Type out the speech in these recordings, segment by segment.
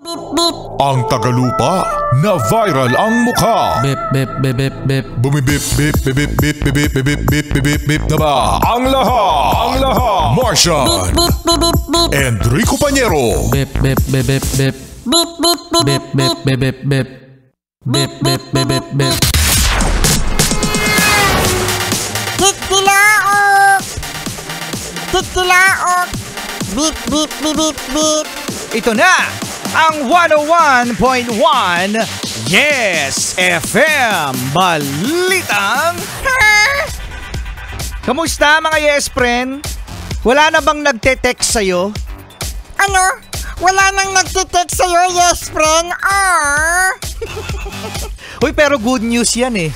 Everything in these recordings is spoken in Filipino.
Ang tagalupa na viral ang mukha. Bip bip bip bip bip. Bumibip bip bip bip bip bip bip bip bip bip bip na ba? Ang lahat. Martian. Enrico Pañero. Bip bip bip bip bip. Bip bip bip bip bip bip. Bip bip bip bip bip. Titilaok! Titilaok! Bip bip bip bip bip. Ito na ang 101.1 Yes FM Balitang Kamusta mga Yes friend? Wala na bang nagte-text sa'yo? Ano? Wala nang nagtitext sa'yo, yes friend? Uy, pero good news yan eh.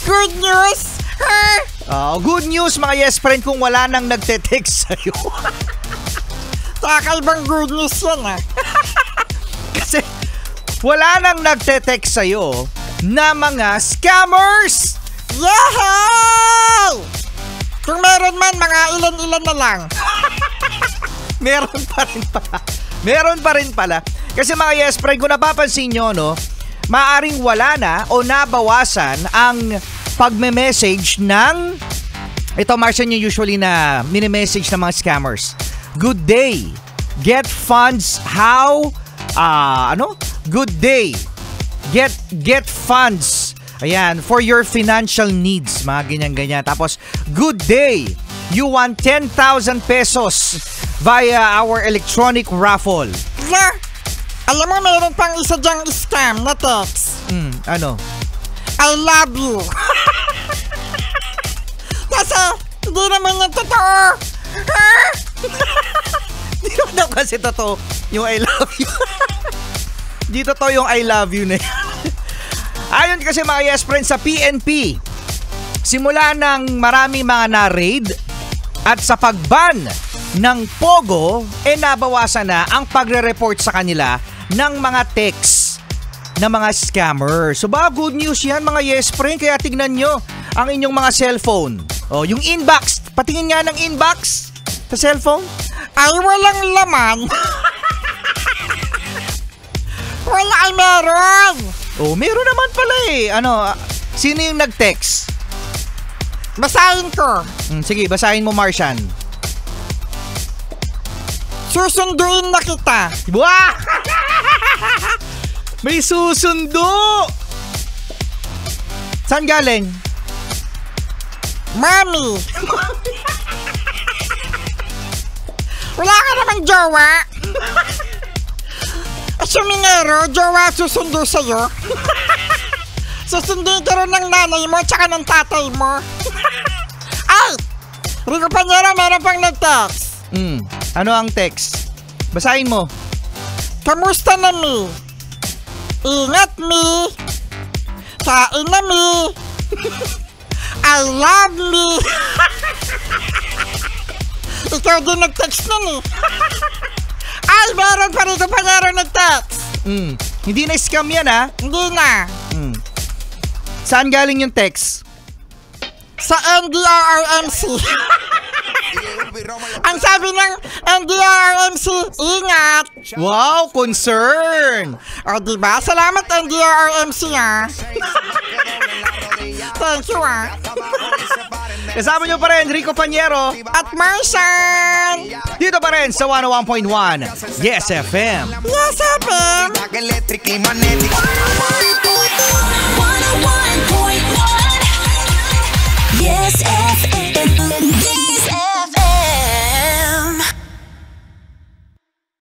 Good news? Good news mga Yes friend kung wala nang nagte-text sa'yo. Kakaibang good news yan Kasi wala nang nagte-text sa'yo na mga scammers! Yay! Kung meron man, mga ilan-ilan na lang. Meron pa rin pala. Kasi mga Yes friend, kung napapansin nyo, no, maaring wala na o nabawasan ang pagme-message ng ito, Martian, yung usually na mini-message ng mga scammers. Good day. Get funds how Good day. Get funds. Ayan, for your financial needs, mga ganyan-ganyan. Tapos, good day. You want 10,000 pesos via our electronic raffle. Yeah. Alam mo, meron pang isa dyang scam na text. Ano? I love you. Kasi, hindi naman yung totoo. Hindi naman daw kasi totoo yung I love you. Hindi totoo yung I love you na yan. Ayon kasi mga Yes friends sa PNP, simula ng marami mga na-raid at sa pagban ng Pogo, nabawasan na ang pagre-report sa kanila ng mga text na mga scammer. So ba, good news yan mga Yes friend, kaya tignan nyo ang inyong mga cellphone. Yung inbox, patingin nga ng inbox sa cellphone. Ay, walang laman. Wala ay meron. Meron naman pala eh. Sino yung nag-text? Basahin ko. Sige, basahin mo, Martian. Susunduin na kita. Wah! May susundo! Saan galing? Mami. Wala ka namang jowa. Suminero, jowa susundo sa'yo. Susunduin ka rin ng nanay mo tsaka ng tatay mo. Ay! Rico Pañero, meron pang nag-text. Ano ang text? Basahin mo. Kamusta na, mi? Ingat, mi. Kain na, mi. I love me. Ikaw din nag-text nun eh. Ay, meron pa rito pa nag-text. Hindi na scam yan ha? Hindi na. Saan galing yung text? Sa NDRRMC. Ang sabi ng NDRRMC, ingat. Wow, concern. O diba? Salamat NDRRMC ha. Thank you ha. Kasama nyo pa rin, Rico Pañero At Martian. dito pa rin sa 101.1 Yes FM. Yes, FM. Electric y magnético.